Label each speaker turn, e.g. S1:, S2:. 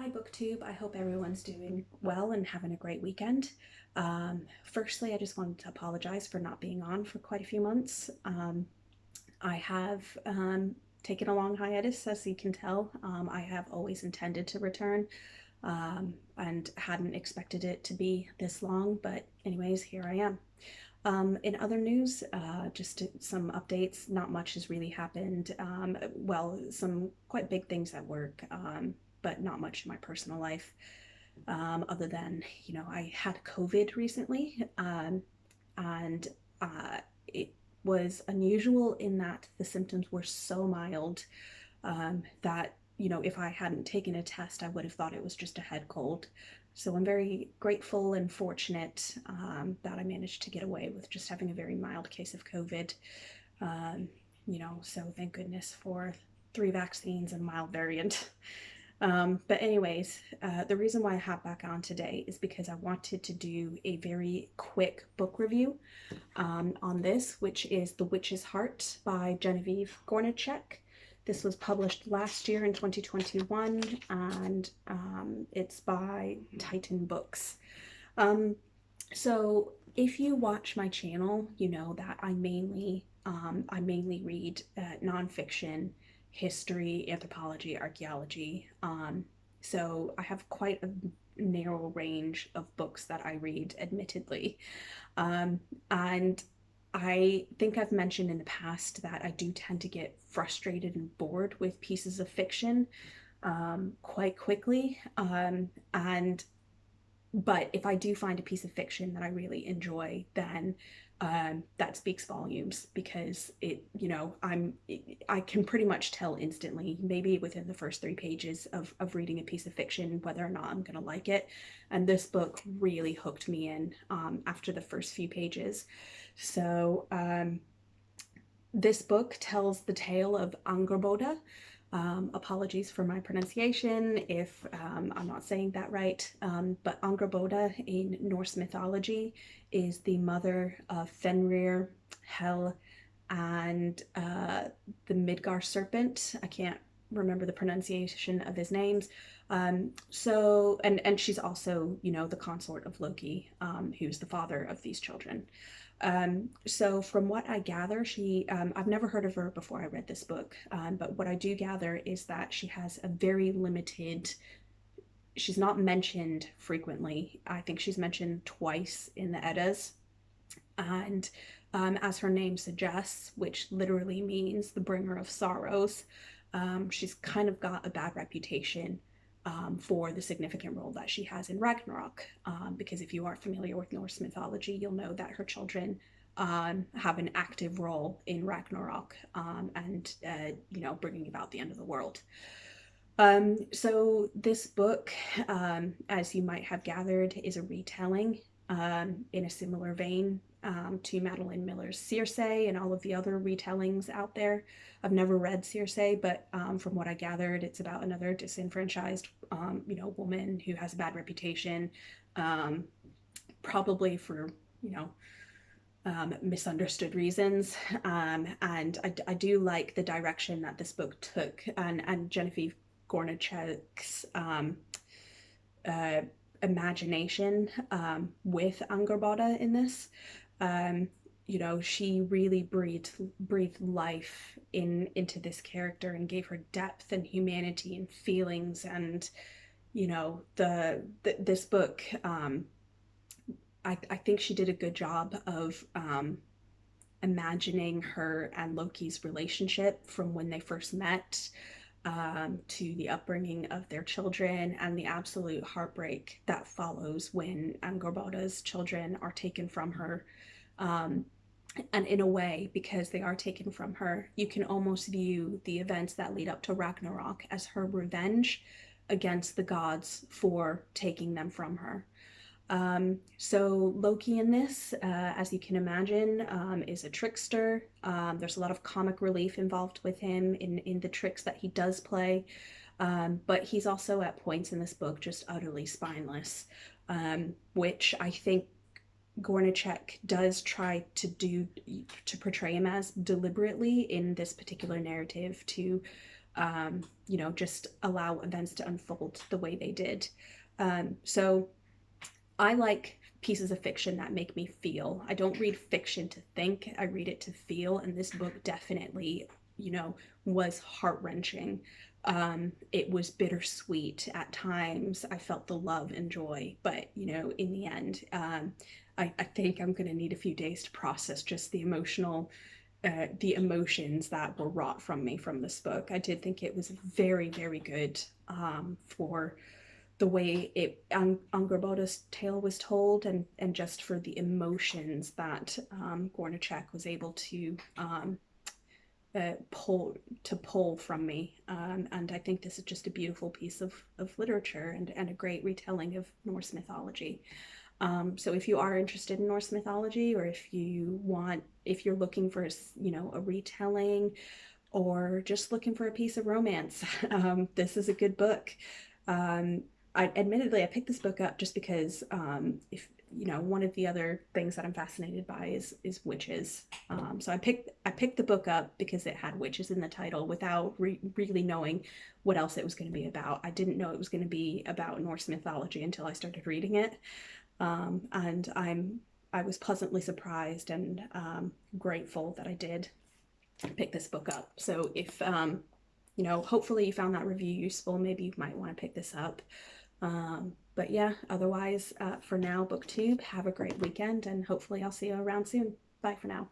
S1: Hi BookTube, I hope everyone's doing well and having a great weekend. Firstly, I just wanted to apologize for not being on for quite a few months. I have taken a long hiatus, as you can tell. I have always intended to return and hadn't expected it to be this long, but anyways, here I am. In other news, just some updates. Not much has really happened. Well, some quite big things at work, but not much in my personal life. Other than, I had COVID recently, and it was unusual in that the symptoms were so mild that, if I hadn't taken a test, I would have thought it was just a head cold. So I'm very grateful and fortunate that I managed to get away with just having a very mild case of COVID. So thank goodness for 3 vaccines and mild variant. But anyways, the reason why I hop back on today is because I wanted to do a very quick book review on this, which is The Witch's Heart by Genevieve Gornichec. This was published last year in 2021, and it's by Titan Books. So if you watch my channel, you know that I mainly read nonfiction, history, anthropology, archaeology. So I have quite a narrow range of books that I read, admittedly. And I think I've mentioned in the past that I do tend to get frustrated and bored with pieces of fiction quite quickly. But if I do find a piece of fiction that I really enjoy, then that speaks volumes, because I can pretty much tell instantly, maybe within the first 3 pages of reading a piece of fiction, whether or not I'm gonna like it. And this book really hooked me in after the first few pages. So this book tells the tale of Angerboda. Apologies for my pronunciation if I'm not saying that right, but Angerboda in Norse mythology is the mother of Fenrir, Hel, and the Midgard serpent. I can't remember the pronunciation of his names. And she's also, the consort of Loki, who's the father of these children. So from what I gather, I've never heard of her before I read this book, but what I do gather is that she has a very limited, she's not mentioned frequently. I think she's mentioned twice in the Eddas. And as her name suggests, which literally means the bringer of sorrows, she's kind of got a bad reputation for the significant role that she has in Ragnarok. Because if you aren't familiar with Norse mythology, you'll know that her children have an active role in Ragnarok, and bringing about the end of the world. So this book, as you might have gathered, is a retelling in a similar vein to Madeline Miller's Circe and all of the other retellings out there. I've never read Circe, but from what I gathered, it's about another disenfranchised, woman who has a bad reputation, probably for, misunderstood reasons. And I do like the direction that this book took, and Genevieve Gornichec's imagination with Angerboda in this. She really breathed life into this character and gave her depth and humanity and feelings. And this book, I think she did a good job of imagining her and Loki's relationship from when they first met, to the upbringing of their children and the absolute heartbreak that follows when Angerboda's children are taken from her. And in a way, because they are taken from her, you can almost view the events that lead up to Ragnarok as her revenge against the gods for taking them from her. So Loki in this, as you can imagine, is a trickster. There's a lot of comic relief involved with him in the tricks that he does play. But he's also at points in this book just utterly spineless, which I think Gornichec does try to portray him as deliberately in this particular narrative to just allow events to unfold the way they did. So I like pieces of fiction that make me feel. I don't read fiction to think, I read it to feel. And this book definitely, was heart wrenching. It was bittersweet at times. I felt the love and joy, but, in the end, I think I'm going to need a few days to process just the emotions that were wrought from me from this book. I did think it was very, very good for the way Angerboda's tale was told, and just for the emotions that Gornichec was able to pull from me. And I think this is just a beautiful piece of literature, and a great retelling of Norse mythology. So if you are interested in Norse mythology, or if you're looking for a retelling, or just looking for a piece of romance, this is a good book. Um, I picked this book up just because, if one of the other things that I'm fascinated by is witches. So I picked the book up because it had witches in the title, without really knowing what else it was going to be about. I didn't know it was going to be about Norse mythology until I started reading it, and I was pleasantly surprised and grateful that I did pick this book up. So if hopefully you found that review useful, maybe you might want to pick this up. But yeah, otherwise, for now, booktube, have a great weekend, and hopefully I'll see you around soon. Bye for now.